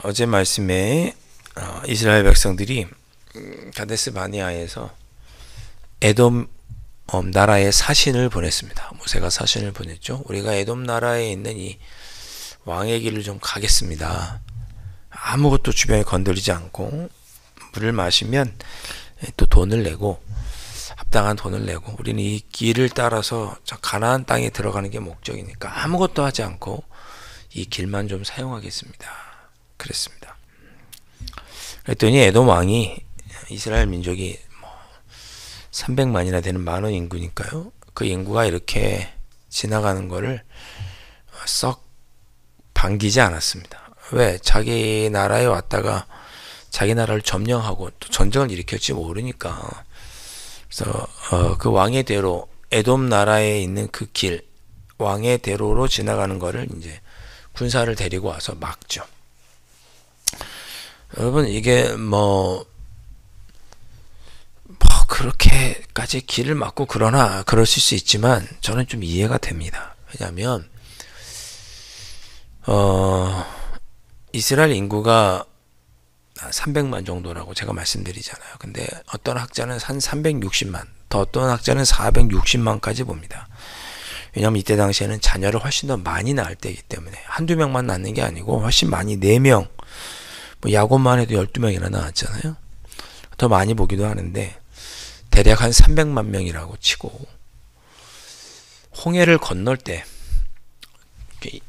어제 말씀에 이스라엘 백성들이 가데스 바네아에서 에돔 나라에 사신을 보냈습니다. 모세가 사신을 보냈죠. 우리가 에돔 나라에 있는 이 왕의 길을 좀 가겠습니다. 아무것도 주변에 건드리지 않고 물을 마시면 또 돈을 내고 합당한 돈을 내고 우리는 이 길을 따라서 가나안 땅에 들어가는 게 목적이니까 아무것도 하지 않고 이 길만 좀 사용하겠습니다. 그랬습니다. 그랬더니 에돔 왕이 이스라엘 민족이 300만이나 되는 만원 인구니까요. 그 인구가 이렇게 지나가는 거를 썩 반기지 않았습니다. 왜? 자기 나라에 왔다가 자기 나라를 점령하고 또 전쟁을 일으켰지 모르니까. 그래서 그 왕의 대로 에돔 나라에 있는 그 길, 왕의 대로로 지나가는 거를 이제 군사를 데리고 와서 막죠. 여러분 이게 그렇게까지 길을 막고 그러실 수 있지만 저는 좀 이해가 됩니다. 왜냐하면 이스라엘 인구가 300만 정도라고 제가 말씀드리잖아요. 근데 어떤 학자는 한 360만, 더 어떤 학자는 460만까지 봅니다. 왜냐하면 이때 당시에는 자녀를 훨씬 더 많이 낳을 때이기 때문에 한두 명만 낳는 게 아니고 훨씬 많이 4명, 야곱만 해도 12명이나 낳았잖아요. 더 많이 보기도 하는데 대략 한 300만 명이라고 치고 홍해를 건널 때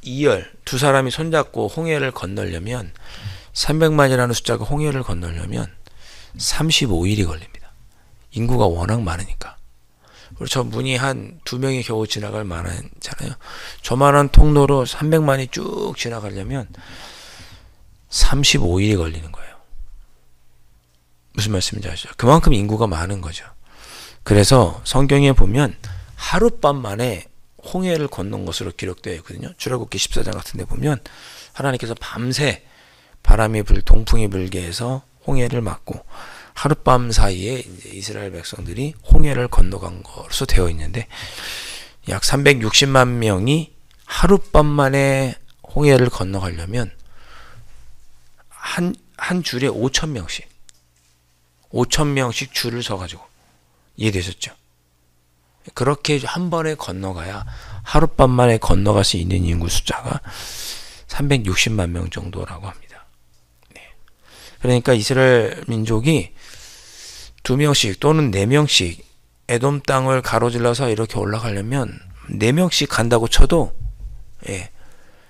이열 두 사람이 손잡고 홍해를 건너려면 300만이라는 숫자가 홍해를 건너려면 35일이 걸립니다. 인구가 워낙 많으니까. 그리고 저 문이 한 2명이 겨우 지나갈 만하잖아요. 저만한 통로로 300만이 쭉 지나가려면 35일이 걸리는 거예요. 무슨 말씀인지 아시죠? 그만큼 인구가 많은 거죠. 그래서 성경에 보면 하룻밤 만에 홍해를 건넌 것으로 기록되어 있거든요. 출애굽기 14장 같은 데 보면 하나님께서 밤새 바람이 동풍이 불게 해서 홍해를 막고 하룻밤 사이에 이제 이스라엘 백성들이 홍해를 건너간 것으로 되어 있는데 약 360만 명이 하룻밤 만에 홍해를 건너가려면 한 줄에 5,000명씩 줄을 서가지고 이해되셨죠? 그렇게 한 번에 건너가야 하룻밤 만에 건너갈 수 있는 인구 숫자가 360만 명 정도라고 합니다. 네. 그러니까 이스라엘 민족이 2명씩 또는 4명씩 에돔 땅을 가로질러서 이렇게 올라가려면 4명씩 간다고 쳐도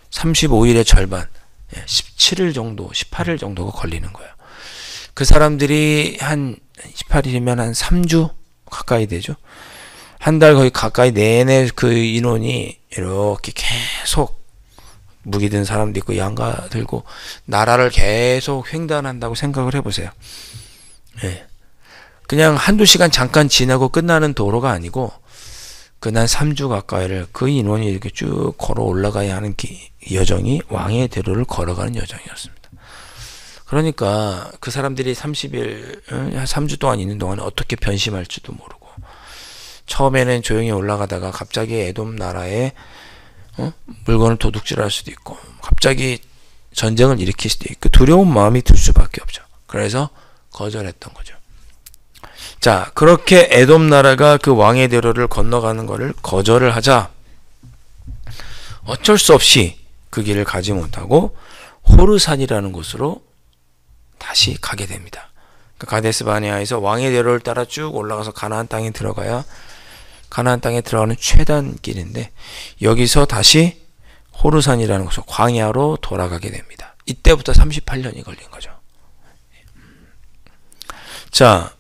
35일의 절반 17일 정도 18일 정도가 걸리는 거예요. 그 사람들이 한 18일이면 한 3주 가까이 되죠. 한 달 거의 가까이 내내 그 인원이 이렇게 계속 무기 든 사람도 있고 양가 들고 나라를 계속 횡단한다고 생각을 해보세요. 그냥 한두 시간 잠깐 지나고 끝나는 도로가 아니고 그날 3주 가까이를 그 인원이 이렇게 쭉 걸어 올라가야 하는 여정이 왕의 대로를 걸어가는 여정이었습니다. 그러니까 그 사람들이 3주 동안 있는 동안 어떻게 변심할지도 모르고 처음에는 조용히 올라가다가 갑자기 에돔 나라에 물건을 도둑질할 수도 있고 갑자기 전쟁을 일으킬 수도 있고 두려운 마음이 들 수밖에 없죠. 그래서 거절했던 거죠. 자, 그렇게 에돔 나라가 그 왕의 대로를 건너가는 것을 거절을 하자 어쩔 수 없이 그 길을 가지 못하고 호르산이라는 곳으로 다시 가게 됩니다. 가데스 바네아에서 왕의 대로를 따라 쭉 올라가서 가나안 땅에 들어가야 가나안 땅에 들어가는 최단 길인데 여기서 다시 호르산이라는 곳으로 광야로 돌아가게 됩니다. 이때부터 38년이 걸린 거죠. 자,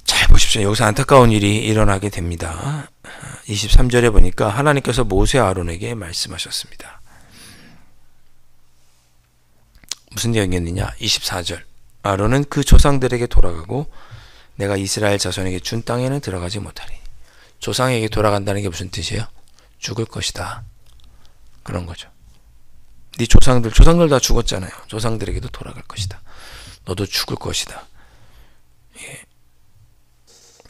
잘 보십시오. 여기서 안타까운 일이 일어나게 됩니다. 23절에 보니까 하나님께서 모세 아론에게 말씀하셨습니다. 무슨 내용이었느냐? 24절. 아론은 그 조상들에게 돌아가고 내가 이스라엘 자손에게 준 땅에는 들어가지 못하리. 조상에게 돌아간다는 게 무슨 뜻이에요? 죽을 것이다. 그런 거죠. 네 조상들 다 죽었잖아요. 조상들에게도 돌아갈 것이다. 너도 죽을 것이다. 예.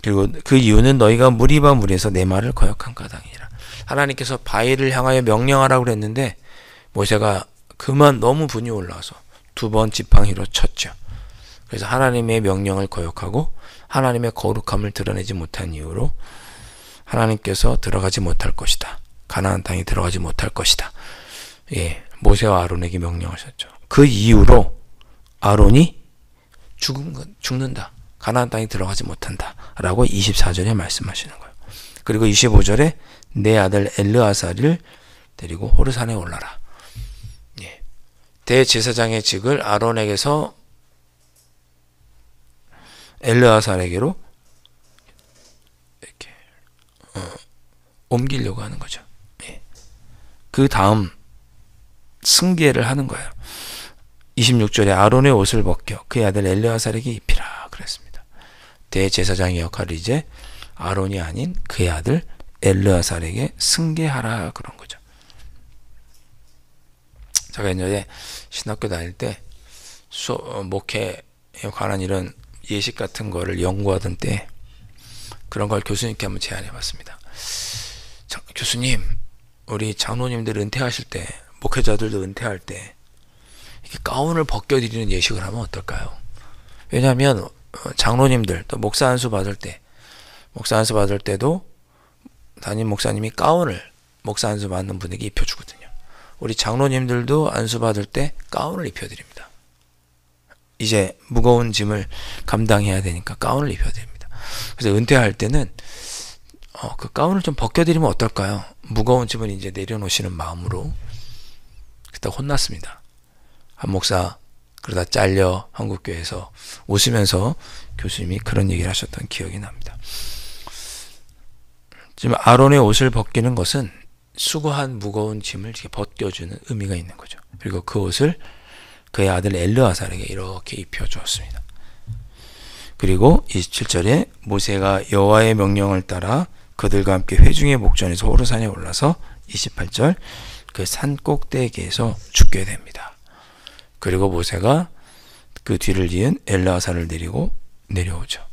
그리고 그 이유는 너희가 무리바 무리에서 내 말을 거역한 까닭이라. 하나님께서 바알을 향하여 명령하라고 그랬는데 모세가 그만 너무 분이 올라와서 2번 지팡이로 쳤죠. 그래서 하나님의 명령을 거역하고 하나님의 거룩함을 드러내지 못한 이유로 하나님께서 들어가지 못할 것이다. 가나안 땅에 들어가지 못할 것이다. 예, 모세와 아론에게 명령하셨죠. 그 이유로 아론이 죽는다. 가나안 땅에 들어가지 못한다. 라고 24절에 말씀하시는 거예요. 그리고 25절에 내 아들 엘르아사를 데리고 호르산에 올라라. 예, 대제사장의 직을 아론에게서 엘르아살에게로 이렇게 옮기려고 하는 거죠. 예. 그 다음 승계를 하는 거예요. 26절에 아론의 옷을 벗겨 그의 아들 엘르아살에게 입히라 그랬습니다. 대제사장의 역할을 이제 아론이 아닌 그의 아들 엘르아살에게 승계하라 그런 거죠. 제가 옛날에 신학교 다닐 때 목회에 관한 이런 예식 같은 거를 연구하던 때 그런 걸 교수님께 한번 제안해 봤습니다. 교수님, 우리 장로님들 은퇴하실 때, 목회자들도 은퇴할 때 이렇게 가운을 벗겨드리는 예식을 하면 어떨까요? 왜냐하면 장로님들 또 목사 안수 받을 때도 담임 목사님이 가운을 목사 안수 받는 분에게 입혀주거든요. 우리 장로님들도 안수 받을 때 가운을 입혀드립니다. 이제 무거운 짐을 감당해야 되니까 가운을 입혀드립니다. 그래서 은퇴할 때는 그 가운을 좀 벗겨드리면 어떨까요? 무거운 짐을 이제 내려놓으시는 마음으로. 그때 혼났습니다. 한 목사 그러다 잘려 한국교회에서 웃으면서 교수님이 그런 얘기를 하셨던 기억이 납니다. 지금 아론의 옷을 벗기는 것은 수고한 무거운 짐을 이렇게 벗겨주는 의미가 있는 거죠. 그리고 그 옷을 그의 아들 엘르아살에게 이렇게 입혀주었습니다. 그리고 27절에 모세가 여호와의 명령을 따라 그들과 함께 회중의 목전에서 호르산에 올라서 28절 그 산 꼭대기에서 죽게 됩니다. 그리고 모세가 그 뒤를 이은 엘르아살을 데리고 내려오죠.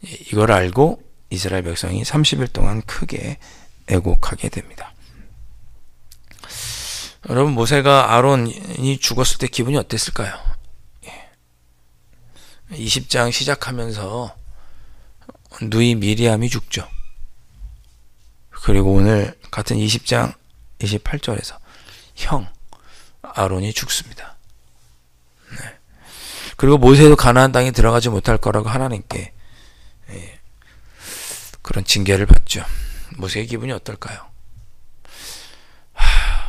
이걸 알고 이스라엘 백성이 30일 동안 크게 애곡하게 됩니다. 여러분, 모세가 아론이 죽었을 때 기분이 어땠을까요? 20장 시작하면서 누이 미리암이 죽죠. 그리고 오늘 같은 20장 28절에서 형 아론이 죽습니다. 네. 그리고 모세도 가나안 땅에 들어가지 못할 거라고 하나님께 그런 징계를 받죠. 모세의 기분이 어떨까요?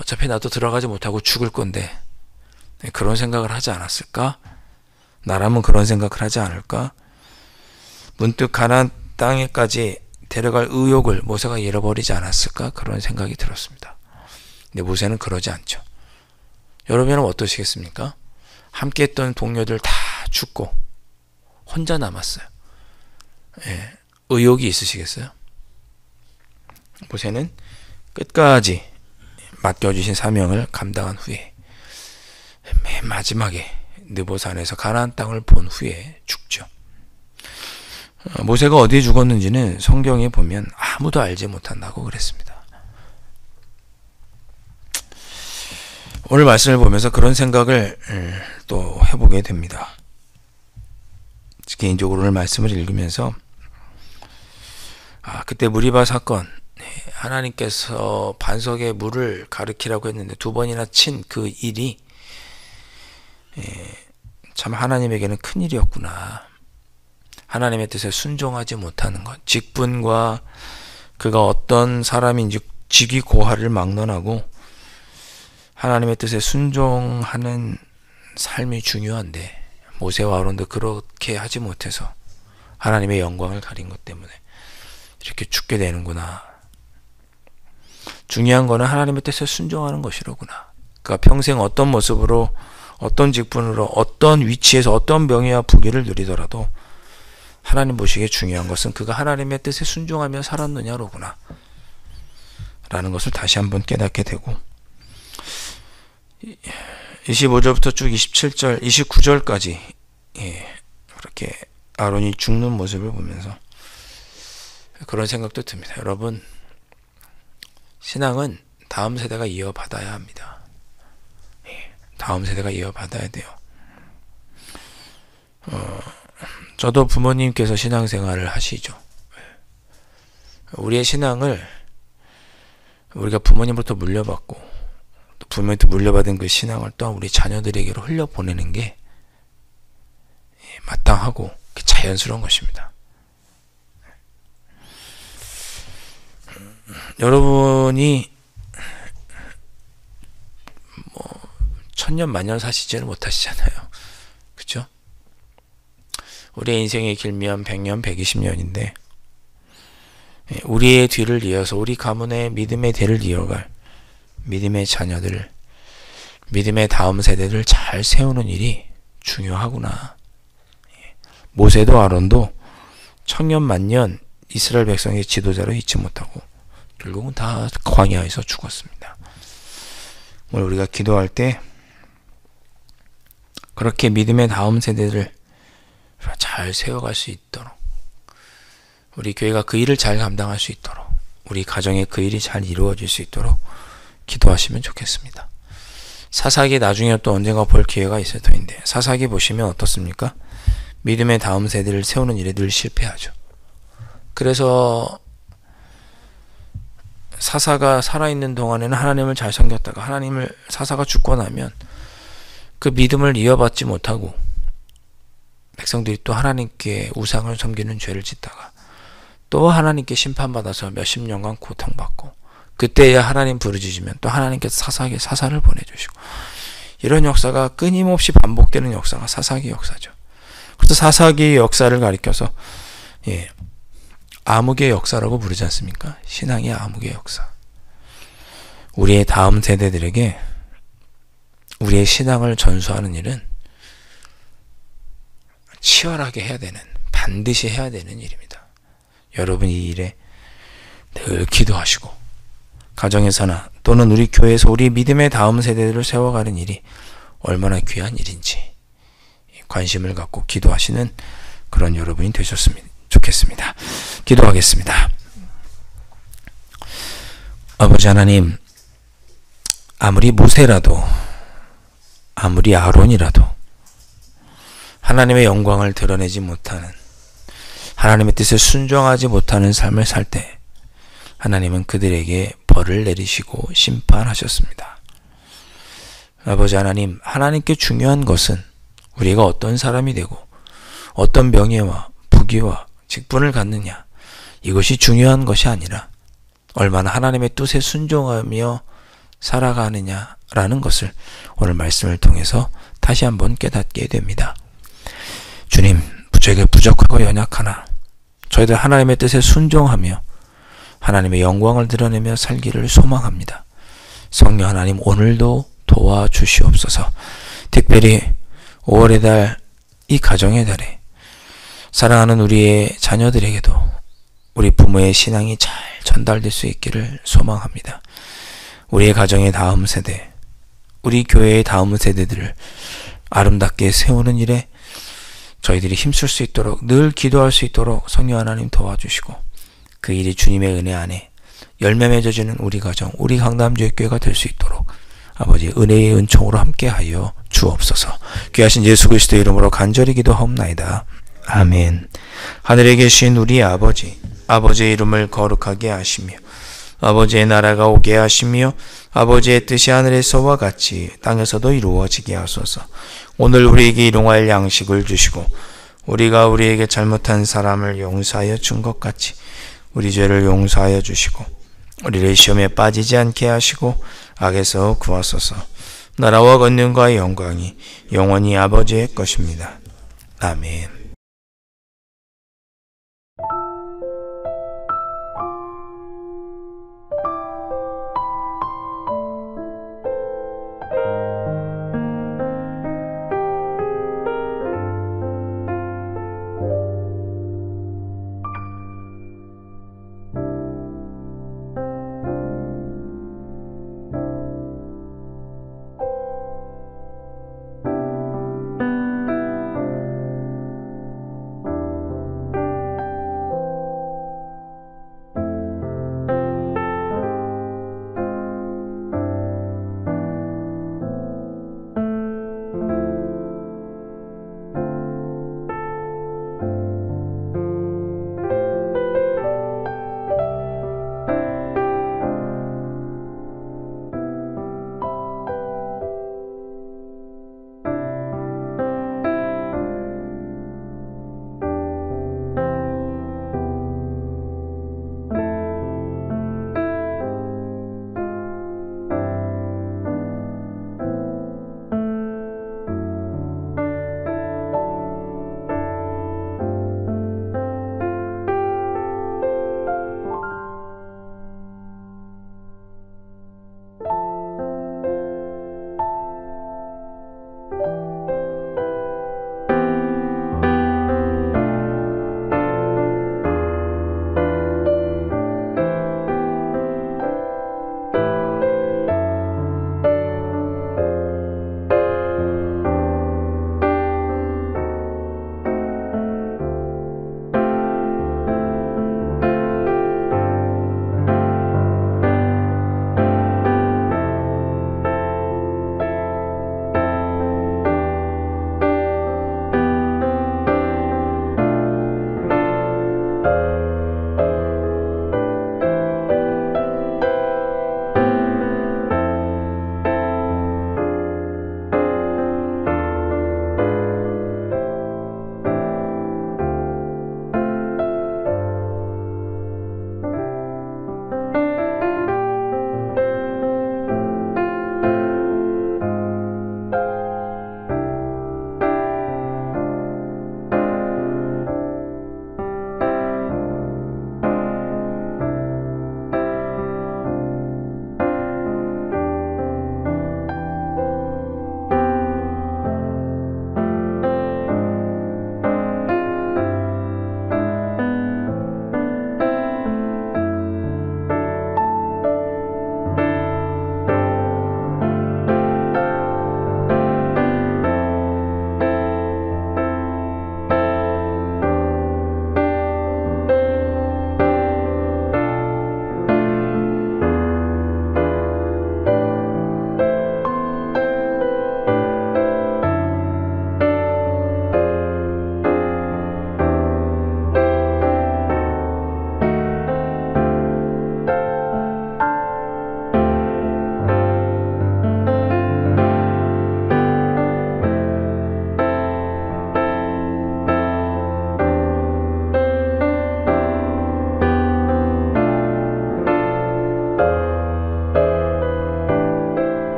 어차피 나도 들어가지 못하고 죽을 건데 그런 생각을 하지 않았을까? 나라면 그런 생각을 하지 않을까? 문득 가나안 땅에까지 데려갈 의욕을 모세가 잃어버리지 않았을까? 그런 생각이 들었습니다. 근데 모세는 그러지 않죠. 여러분은 어떠시겠습니까? 함께 했던 동료들 다 죽고 혼자 남았어요. 예, 의욕이 있으시겠어요? 모세는 끝까지 맡겨주신 사명을 감당한 후에 맨 마지막에 느보산에서 가나안 땅을 본 후에 죽죠. 모세가 어디에 죽었는지는 성경에 보면 아무도 알지 못한다고 그랬습니다. 오늘 말씀을 보면서 그런 생각을 또 해보게 됩니다. 개인적으로 오늘 말씀을 읽으면서 그때 무리바 사건, 하나님께서 반석에 물을 가르치라고 했는데 2번이나 친 그 일이 참 하나님에게는 큰 일이었구나. 하나님의 뜻에 순종하지 못하는 것, 직분과 그가 어떤 사람인지 직위 고하를 막론하고 하나님의 뜻에 순종하는 삶이 중요한데 모세와 아론도 그렇게 하지 못해서 하나님의 영광을 가린 것 때문에 이렇게 죽게 되는구나. 중요한 거는 하나님의 뜻에 순종하는 것이로구나. 그러니까 평생 어떤 모습으로, 어떤 직분으로, 어떤 위치에서 어떤 명예와 부귀를 누리더라도 하나님 보시기에 중요한 것은 그가 하나님의 뜻에 순종하며 살았느냐로구나 라는 것을 다시 한번 깨닫게 되고, 25절부터 쭉 27절, 29절까지 그렇게 아론이 죽는 모습을 보면서 그런 생각도 듭니다. 여러분, 신앙은 다음 세대가 이어받아야 합니다. 다음 세대가 이어받아야 돼요. 저도 부모님께서 신앙생활을 하시죠. 우리의 신앙을 우리가 부모님부터 물려받고 또 부모님부터 물려받은 그 신앙을 또한 우리 자녀들에게로 흘려보내는 게 마땅하고 자연스러운 것입니다. 여러분이 천년 만년 사시지는 못하시잖아요. 그렇죠? 우리의 인생이 길면 100년, 120년인데 우리의 뒤를 이어서 우리 가문의 믿음의 대를 이어갈 믿음의 자녀들, 믿음의 다음 세대를 잘 세우는 일이 중요하구나. 모세도 아론도 천년 만년 이스라엘 백성의 지도자로 있지 못하고 결국은 다 광야에서 죽었습니다. 오늘 우리가 기도할 때 그렇게 믿음의 다음 세대를 잘 세워갈 수 있도록, 우리 교회가 그 일을 잘 감당할 수 있도록, 우리 가정에 그 일이 잘 이루어질 수 있도록 기도하시면 좋겠습니다. 사사기 나중에 또 언젠가 볼 기회가 있을 터인데, 사사기 보시면 어떻습니까? 믿음의 다음 세대를 세우는 일에 늘 실패하죠. 그래서 사사가 살아있는 동안에는 하나님을 잘 섬겼다가 사사가 죽고 나면 그 믿음을 이어받지 못하고 백성들이 또 하나님께 우상을 섬기는 죄를 짓다가 또 하나님께 심판받아서 몇십 년간 고통받고, 그때야 하나님 부르짖으면 또 하나님께서 사사를 보내주시고, 이런 역사가 끊임없이 반복되는 역사가 사사기 역사죠. 그래서 사사기의 역사를 가리켜서 암흑의 역사라고 부르지 않습니까? 신앙의 암흑의 역사. 우리의 다음 세대들에게 우리의 신앙을 전수하는 일은 치열하게 해야 되는, 반드시 해야 되는 일입니다. 여러분 이 일에 늘 기도하시고, 가정에서나 또는 우리 교회에서 우리 믿음의 다음 세대들을 세워가는 일이 얼마나 귀한 일인지 관심을 갖고 기도하시는 그런 여러분이 되셨으면 좋겠습니다. 기도하겠습니다. 아버지 하나님, 아무리 모세라도, 아무리 아론이라도 하나님의 영광을 드러내지 못하는, 하나님의 뜻에 순종하지 못하는 삶을 살 때 하나님은 그들에게 벌을 내리시고 심판하셨습니다. 아버지 하나님, 하나님께 중요한 것은 우리가 어떤 사람이 되고 어떤 명예와 부귀와 직분을 갖느냐, 이것이 중요한 것이 아니라 얼마나 하나님의 뜻에 순종하며 살아가느냐라는 것을 오늘 말씀을 통해서 다시 한번 깨닫게 됩니다. 주님, 저에게 부족하고 연약하나 저희들 하나님의 뜻에 순종하며 하나님의 영광을 드러내며 살기를 소망합니다. 성령 하나님, 오늘도 도와주시옵소서. 특별히 5월의 달, 이 가정의 달에 사랑하는 우리의 자녀들에게도 우리 부모의 신앙이 잘 전달될 수 있기를 소망합니다. 우리의 가정의 다음 세대, 우리 교회의 다음 세대들을 아름답게 세우는 일에 저희들이 힘쓸 수 있도록, 늘 기도할 수 있도록 성령 하나님 도와주시고, 그 일이 주님의 은혜 안에 열매 맺어지는 우리 가정, 우리 강남주의교회가 될 수 있도록 아버지 은혜의 은총으로 함께하여 주옵소서. 귀하신 예수 그리스도의 이름으로 간절히 기도하옵나이다. 아멘. 하늘에 계신 우리 아버지, 아버지의 이름을 거룩하게 하시며 아버지의 나라가 오게 하시며 아버지의 뜻이 하늘에서와 같이 땅에서도 이루어지게 하소서. 오늘 우리에게 일용할 양식을 주시고 우리가 우리에게 잘못한 사람을 용서하여 준 것 같이 우리 죄를 용서하여 주시고 우리를 시험에 빠지지 않게 하시고 악에서 구하소서. 나라와 권능과 영광이 영원히 아버지의 것입니다. 아멘.